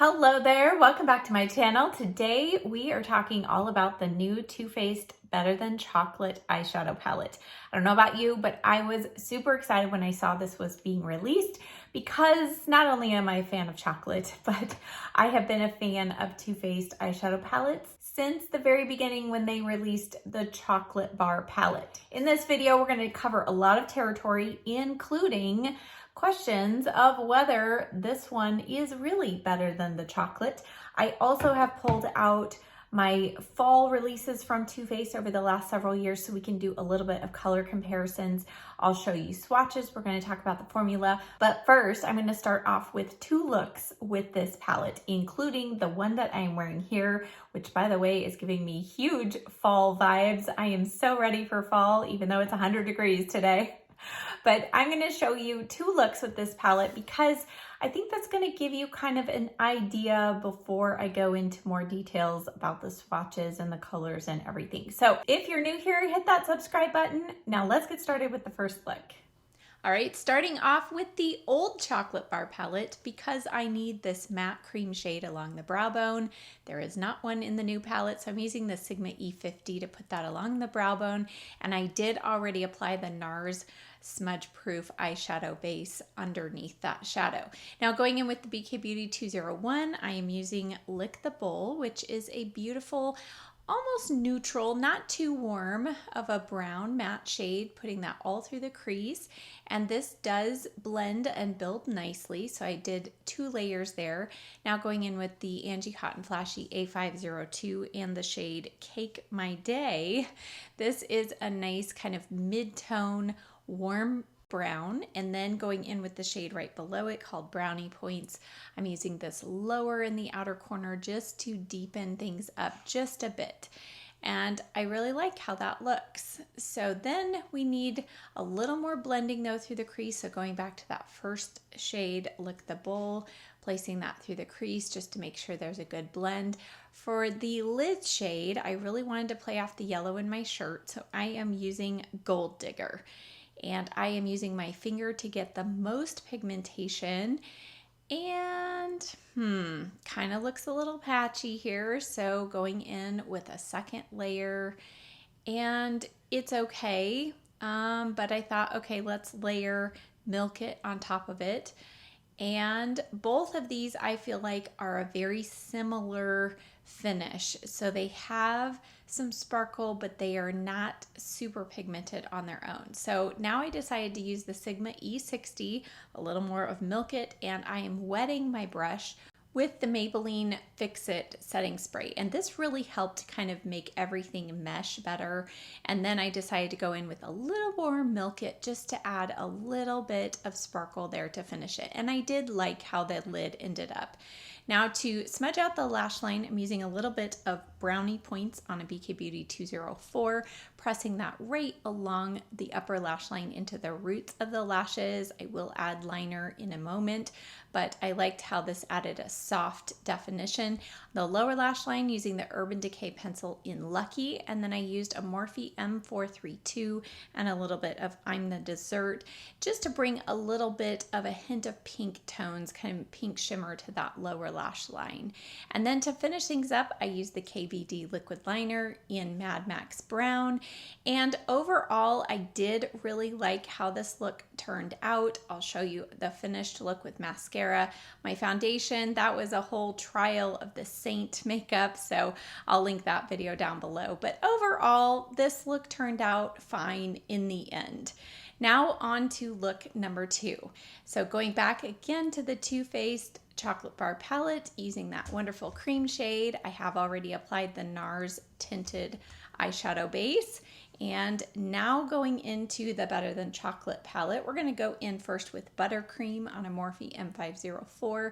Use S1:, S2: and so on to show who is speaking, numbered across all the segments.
S1: Hello there, welcome back to my channel. Today we are talking all about the new Too Faced Better Than Chocolate eyeshadow palette. I don't know about you, but I was super excited when I saw this was being released because not only am I a fan of chocolate, but I have been a fan of Too Faced eyeshadow palettes since the very beginning when they released the chocolate bar palette. In this video, we're going to cover a lot of territory, including questions of whether this one is really better than the chocolate. I also have pulled out my fall releases from Too Faced over the last several years so we can do a little bit of color comparisons. I'll show you swatches. We're going to talk about the formula. But first, I'm going to start off with two looks with this palette, including the one that I'm wearing here, which by the way is giving me huge fall vibes. I am so ready for fall, even though it's 100 degrees today. But I'm going to show you two looks with this palette because I think that's going to give you kind of an idea before I go into more details about the swatches and the colors and everything. So if you're new here, hit that subscribe button. Now let's get started with the first look. All right, starting off with the old chocolate bar palette because I need this matte cream shade along the brow bone. There is not one in the new palette, so I'm using the Sigma E50 to put that along the brow bone. And I did already apply the NARS smudge proof eyeshadow base underneath that shadow. Now going in with the BK Beauty 201, I am using Lick the Bowl, which is a beautiful almost neutral, not too warm of a brown matte shade, putting that all through the crease. And this does blend and build nicely. So I did 2 layers there. Now going in with the Angie Hot and Flashy A502 and the shade Cake My Day. This is a nice kind of mid-tone warm brown, and then going in with the shade right below it called Brownie Points. I'm using this lower in the outer corner just to deepen things up just a bit. And I really like how that looks. So then we need a little more blending though through the crease. So going back to that first shade, Lick the Bowl, placing that through the crease just to make sure there's a good blend. For the lid shade, I really wanted to play off the yellow in my shirt. So I am using Gold Digger. And I am using my finger to get the most pigmentation, and kind of looks a little patchy here. So going in with a second layer, and it's okay. But I thought, okay, let's layer Milk It on top of it. And both of these I feel like are a very similar finish. So they have some sparkle, but they are not super pigmented on their own. So now I decided to use the Sigma E60, a little more of Milk It, and I am wetting my brush with the Maybelline Fix It setting spray. And this really helped kind of make everything mesh better. And then I decided to go in with a little more Milk It just to add a little bit of sparkle there to finish it. And I did like how the lid ended up. Now to smudge out the lash line, I'm using a little bit of Brownie Points on a BK Beauty 204, pressing that right along the upper lash line into the roots of the lashes. I will add liner in a moment, but I liked how this added a soft definition. The lower lash line using the Urban Decay pencil in Lucky, and then I used a Morphe M432 and a little bit of I'm the Dessert just to bring a little bit of a hint of pink tones, kind of pink shimmer to that lower lash line. And then to finish things up, I used the KVD liquid liner in Mad Max Brown. And overall, I did really like how this look turned out. I'll show you the finished look with mascara. My foundation, that was a whole trial of the Saint makeup, so I'll link that video down below. But overall, this look turned out fine in the end. Now on to look number 2. So going back again to the Too Faced chocolate bar palette, using that wonderful cream shade. I have already applied the NARS tinted eyeshadow base. And now going into the Better Than Chocolate palette, we're going to go in first with Buttercream on a Morphe M504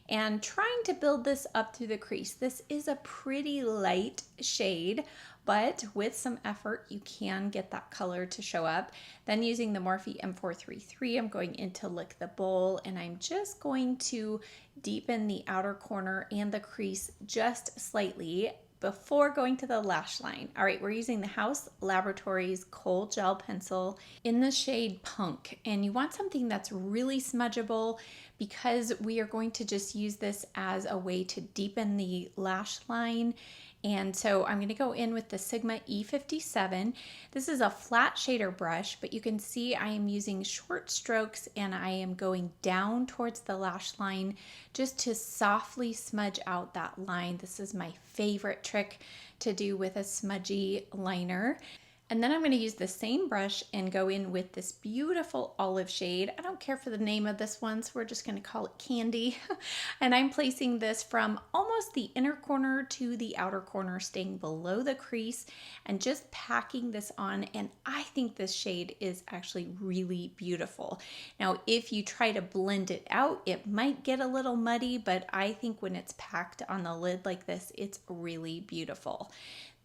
S1: and trying to build this up through the crease. This is a pretty light shade, but with some effort, you can get that color to show up. Then using the Morphe M433, I'm going into Lick the Bowl, and I'm just going to deepen the outer corner and the crease just slightly before going to the lash line. All right, we're using the House Laboratories Kohl Gel Pencil in the shade Punk, and you want something that's really smudgeable, because we are going to just use this as a way to deepen the lash line. And so I'm going to go in with the Sigma E57. This is a flat shader brush, but you can see I am using short strokes and I am going down towards the lash line just to softly smudge out that line. This is my favorite trick to do with a smudgy liner. And then I'm going to use the same brush and go in with this beautiful olive shade. I don't care for the name of this one, so we're just going to call it Candy. And I'm placing this from almost the inner corner to the outer corner, staying below the crease and just packing this on. And I think this shade is actually really beautiful. Now, if you try to blend it out, it might get a little muddy, but I think when it's packed on the lid like this, it's really beautiful.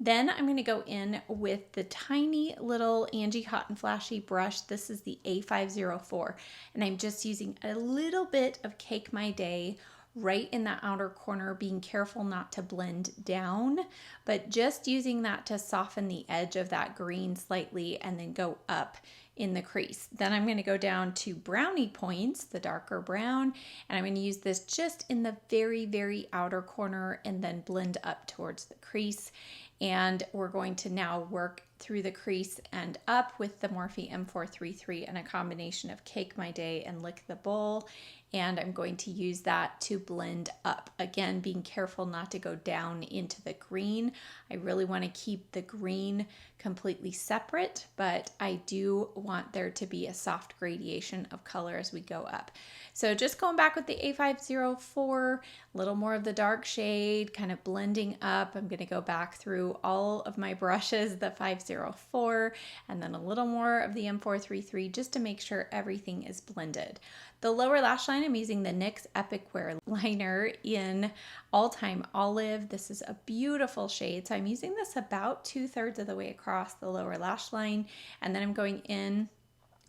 S1: Then I'm going to go in with the tiny little Angie Hot and Flashy brush. This is the A504, and I'm just using a little bit of Cake My Day right in that outer corner, being careful not to blend down, but just using that to soften the edge of that green slightly and then go up in the crease. Then I'm going to go down to brownie points, the darker brown, and I'm going to use this just in the very, very outer corner and then blend up towards the crease. And we're going to now work through the crease and up with the Morphe M433 and a combination of Cake My Day and Lick the Bowl. And I'm going to use that to blend up. Again, being careful not to go down into the green. I really want to keep the green completely separate, but I do want there to be a soft gradation of color as we go up. So just going back with the A504, a little more of the dark shade, kind of blending up. I'm going to go back through all of my brushes, the 504, and then a little more of the M433 just to make sure everything is blended. The lower lash line, I'm using the NYX Epic Wear liner in All Time Olive. This is a beautiful shade, so I'm using this about 2/3 of the way across the lower lash line, and then I'm going in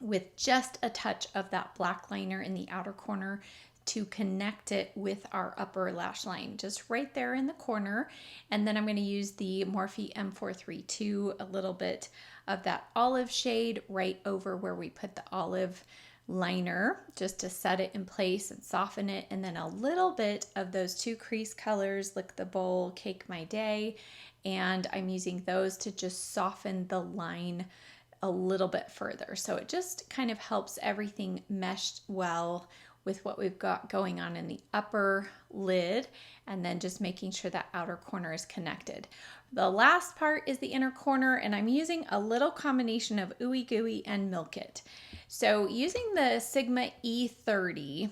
S1: with just a touch of that black liner in the outer corner to connect it with our upper lash line, just right there in the corner. And then I'm going to use the Morphe M432, a little bit of that olive shade right over where we put the olive liner, just to set it in place and soften it. And then a little bit of those two crease colors, Lick the Bowl, Cake My Day, and I'm using those to just soften the line a little bit further. So it just kind of helps everything mesh well with what we've got going on in the upper lid, and then just making sure that outer corner is connected. The last part is the inner corner, and I'm using a little combination of Ooey Gooey and Milk It. So using the Sigma E30,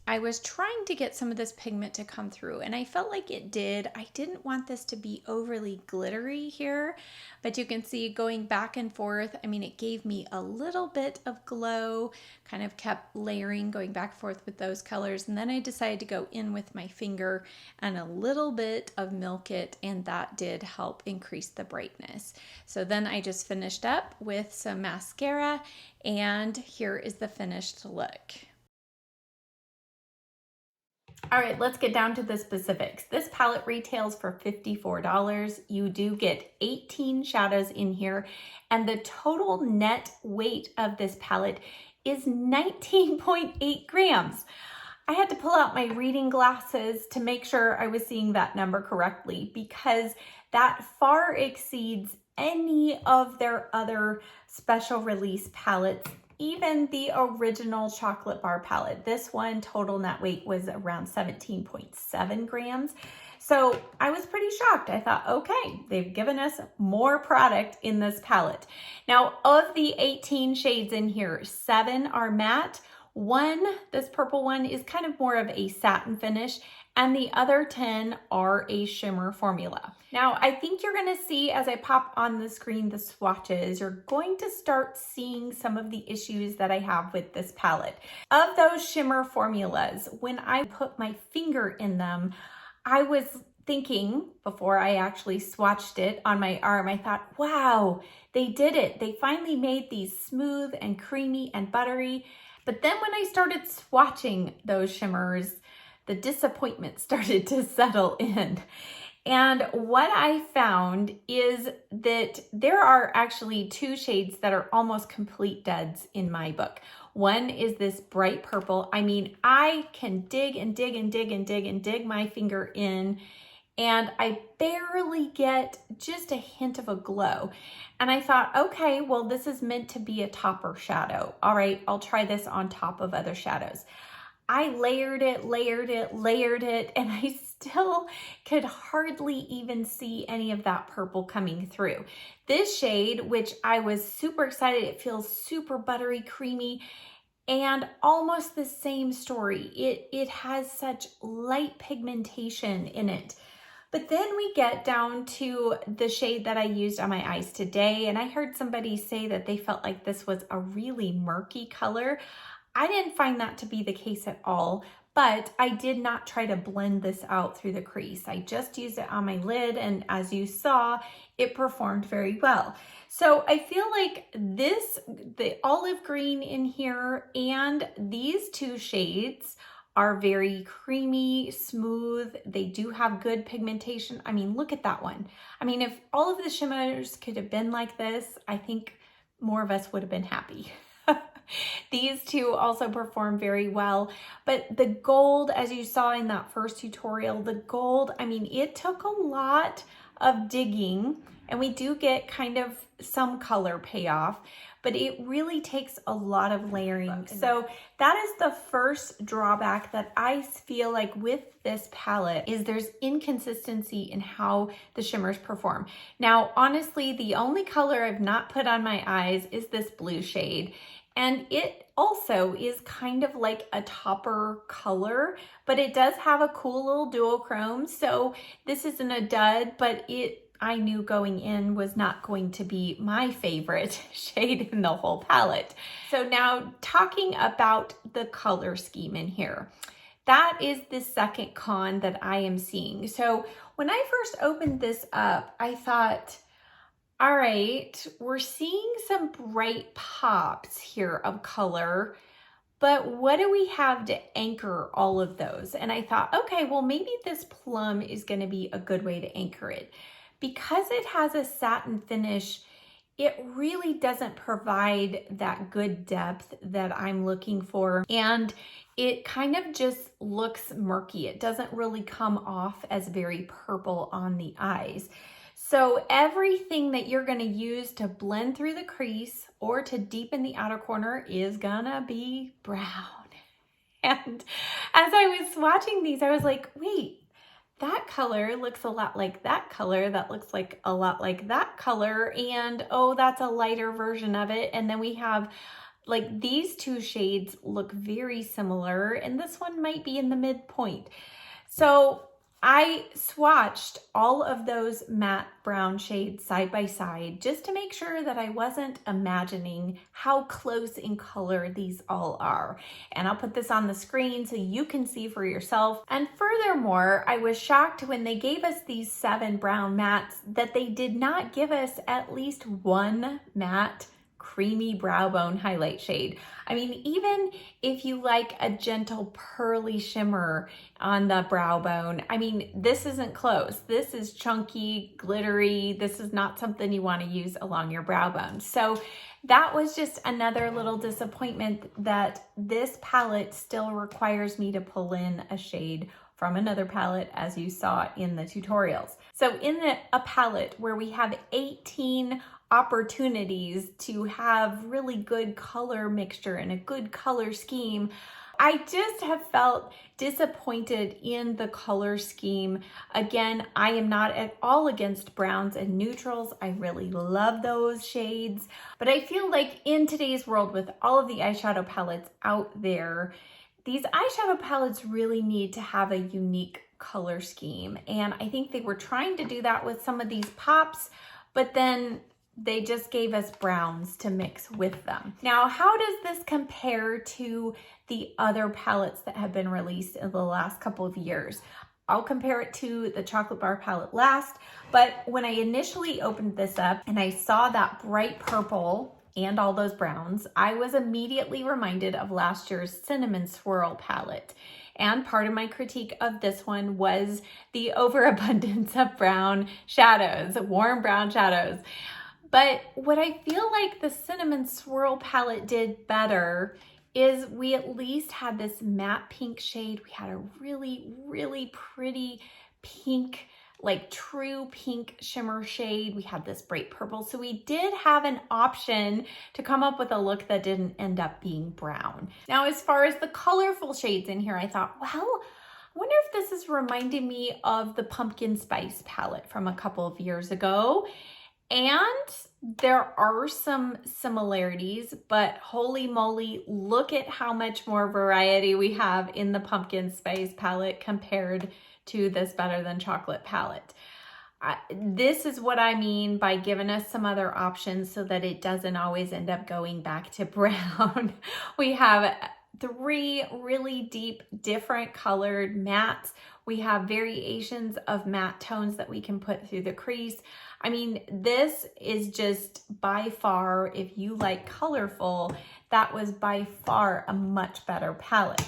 S1: I was trying to get some of this pigment to come through, and I felt like it did. I didn't want this to be overly glittery here, but you can see going back and forth, I mean, it gave me a little bit of glow, kind of kept layering, going back and forth with those colors, and then I decided to go in with my finger and a little bit of Milk It, and that did help increase the brightness. So then I just finished up with some mascara, and here is the finished look. All right, let's get down to the specifics. This palette retails for $54. You do get 18 shadows in here, and the total net weight of this palette is 19.8 grams. I had to pull out my reading glasses to make sure I was seeing that number correctly, because that far exceeds any of their other special release palettes. Even the original chocolate bar palette, this one total net weight was around 17.7 grams. So I was pretty shocked. I thought, okay, they've given us more product in this palette. Now, of the 18 shades in here, 7 are matte. This purple one, is kind of more of a satin finish, and the other 10 are a shimmer formula. Now, I think you're gonna see as I pop on the screen the swatches, you're going to start seeing some of the issues that I have with this palette. Of those shimmer formulas, when I put my finger in them, I was thinking, before I actually swatched it on my arm, I thought, wow, they did it. They finally made these smooth and creamy and buttery. But then when I started swatching those shimmers, the disappointment started to settle in. And what I found is that there are actually 2 shades that are almost complete duds in my book. One is this bright purple. I mean, I can dig and dig and dig and dig and dig my finger in, and I barely get just a hint of a glow. And I thought, okay, well, this is meant to be a topper shadow. All right, I'll try this on top of other shadows. I layered it, and I still could hardly even see any of that purple coming through. This shade, which I was super excited, it feels super buttery, creamy, and almost the same story. It has such light pigmentation in it. But then we get down to the shade that I used on my eyes today, and I heard somebody say that they felt like this was a really murky color. I didn't find that to be the case at all, but I did not try to blend this out through the crease. I just used it on my lid, and as you saw, it performed very well. So I feel like the olive green in here and these two shades are very creamy, smooth. They do have good pigmentation. I mean, look at that one. I mean, if all of the shimmers could have been like this, I think more of us would have been happy. These two also perform very well, but the gold, as you saw in that first tutorial, the gold, I mean, it took a lot of digging, and we do get kind of some color payoff, but it really takes a lot of layering. So that is the first drawback that I feel like with this palette, is there's inconsistency in how the shimmers perform. Now, honestly, the only color I've not put on my eyes is this blue shade. And it also is kind of like a topper color, but it does have a cool little duochrome. So this isn't a dud, but I knew going in was not going to be my favorite shade in the whole palette. So now talking about the color scheme in here, that is the second con that I am seeing. So when I first opened this up, I thought, all right, we're seeing some bright pops here of color, but what do we have to anchor all of those? And I thought, okay, well, maybe this plum is going to be a good way to anchor it. Because it has a satin finish, it really doesn't provide that good depth that I'm looking for. And it kind of just looks murky. It doesn't really come off as very purple on the eyes. So everything that you're going to use to blend through the crease or to deepen the outer corner is gonna be brown. And as I was swatching these, I was like, wait, that color looks a lot like that color. That looks like a lot like that color. And oh, that's a lighter version of it. And then we have like these two shades look very similar, and this one might be in the midpoint. So I swatched all of those matte brown shades side by side just to make sure that I wasn't imagining how close in color these all are. And I'll put this on the screen so you can see for yourself. And furthermore, I was shocked when they gave us these 7 brown mattes that they did not give us at least one matte creamy brow bone highlight shade. I mean, even if you like a gentle pearly shimmer on the brow bone, I mean, this isn't close. This is chunky, glittery. This is not something you want to use along your brow bone. So that was just another little disappointment that this palette still requires me to pull in a shade from another palette, as you saw in the tutorials. So in a palette where we have 18 opportunities to have really good color mixture and a good color scheme, I just have felt disappointed in the color scheme. Again, I am not at all against browns and neutrals. I really love those shades, but I feel like in today's world with all of the eyeshadow palettes out there, these eyeshadow palettes really need to have a unique color scheme. And I think they were trying to do that with some of these pops, but then they just gave us browns to mix with them. Now, how does this compare to the other palettes that have been released in the last couple of years? I'll compare it to the chocolate bar palette last, but when I initially opened this up and I saw that bright purple and all those browns, I was immediately reminded of last year's Cinnamon Swirl palette. And part of my critique of this one was the overabundance of brown shadows, warm brown shadows. But what I feel like the Cinnamon Swirl palette did better is we at least had this matte pink shade. We had a really, really pretty pink, like true pink shimmer shade. We had this bright purple. So we did have an option to come up with a look that didn't end up being brown. Now, as far as the colorful shades in here, I thought, well, I wonder if this is reminding me of the pumpkin spice palette from a couple of years ago. And there are some similarities, but holy moly, look at how much more variety we have in the pumpkin spice palette compared to this Better Than Chocolate palette. This is what I mean by giving us some other options so that it doesn't always end up going back to brown. We have 3 really deep, different colored mattes. We have variations of matte tones that we can put through the crease. I mean, this is just by far, if you like colorful, that was by far a much better palette.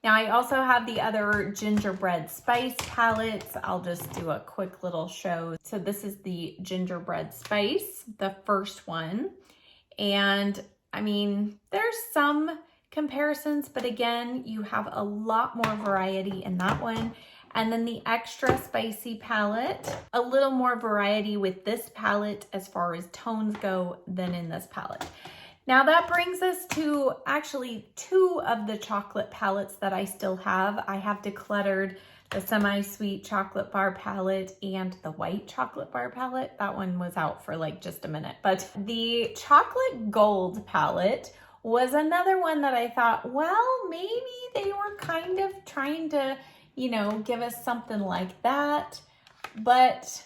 S1: Now, I also have the other Gingerbread Spice palettes. I'll just do a quick little show. So this is the Gingerbread Spice, the first one. And I mean, there's some comparisons, but again, you have a lot more variety in that one. And then the Extra Spicy palette, a little more variety with this palette as far as tones go than in this palette. Now that brings us to actually 2 of the chocolate palettes that I still have. I have decluttered the Semi-Sweet Chocolate Bar palette and the White Chocolate Bar palette. That one was out for like just a minute. But the Chocolate Gold palette was another one that I thought, well, maybe they were kind of trying to, you know, give us something like that. But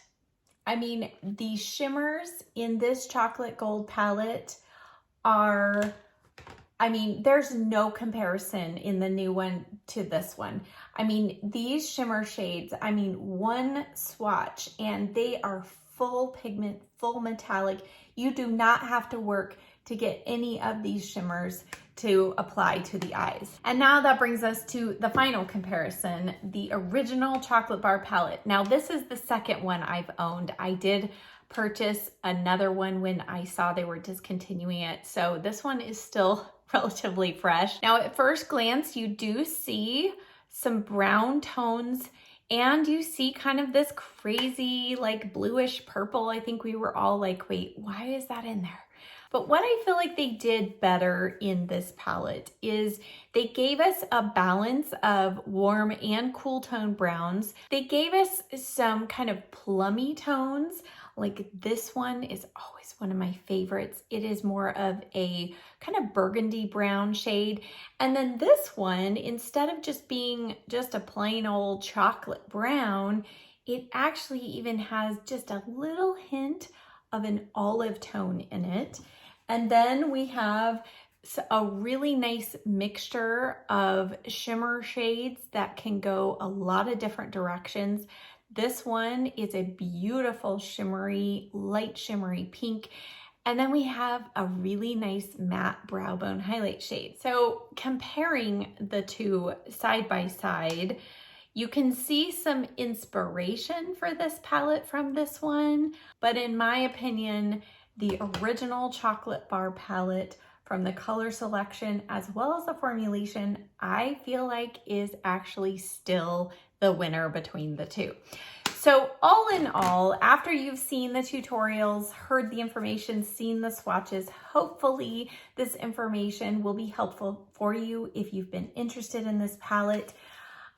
S1: I mean, the shimmers in this Chocolate Gold palette are, I mean, there's no comparison in the new one to this one. I mean, these shimmer shades, I mean, one swatch and they are full pigment, full metallic. You do not have to work to get any of these shimmers to apply to the eyes. And now that brings us to the final comparison, the original Chocolate Bar palette. Now this is the second one I've owned. I did purchase another one when I saw they were discontinuing it. So this one is still relatively fresh. Now at first glance, you do see some brown tones and you see kind of this crazy like bluish purple. I think we were all like, wait, why is that in there? But what I feel like they did better in this palette is they gave us a balance of warm and cool tone browns. They gave us some kind of plummy tones. Like this one is always one of my favorites. It is more of a kind of burgundy brown shade. And then this one, instead of just being just a plain old chocolate brown, it actually even has just a little hint of an olive tone in it. And then we have a really nice mixture of shimmer shades that can go a lot of different directions. This one is a beautiful shimmery, light shimmery pink. And then we have a really nice matte brow bone highlight shade. So comparing the 2 side by side, you can see some inspiration for this palette from this one. But in my opinion, the original Chocolate Bar palette from the color selection as well as the formulation, I feel like is actually still the winner between the 2. So all in all, after you've seen the tutorials, heard the information, seen the swatches, hopefully this information will be helpful for you if you've been interested in this palette.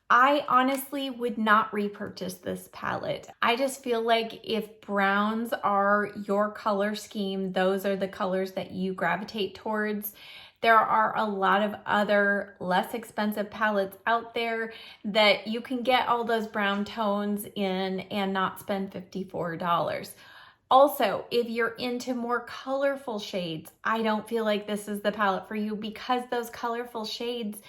S1: I honestly would not repurchase this palette. I just feel like if browns are your color scheme, those are the colors that you gravitate towards. There are a lot of other less expensive palettes out there that you can get all those brown tones in and not spend $54. Also, if you're into more colorful shades, I don't feel like this is the palette for you because those colorful shades,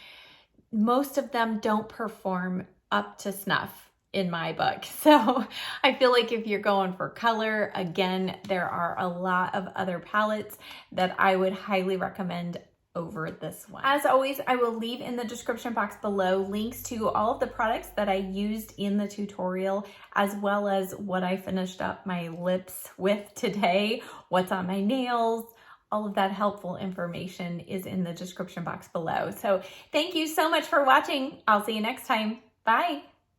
S1: most of them don't perform up to snuff in my book. So I feel like if you're going for color, again, there are a lot of other palettes that I would highly recommend over this one. As always, I will leave in the description box below links to all of the products that I used in the tutorial, as well as what I finished up my lips with today, what's on my nails, all of that helpful information is in the description box below. So thank you so much for watching. I'll see you next time. Bye.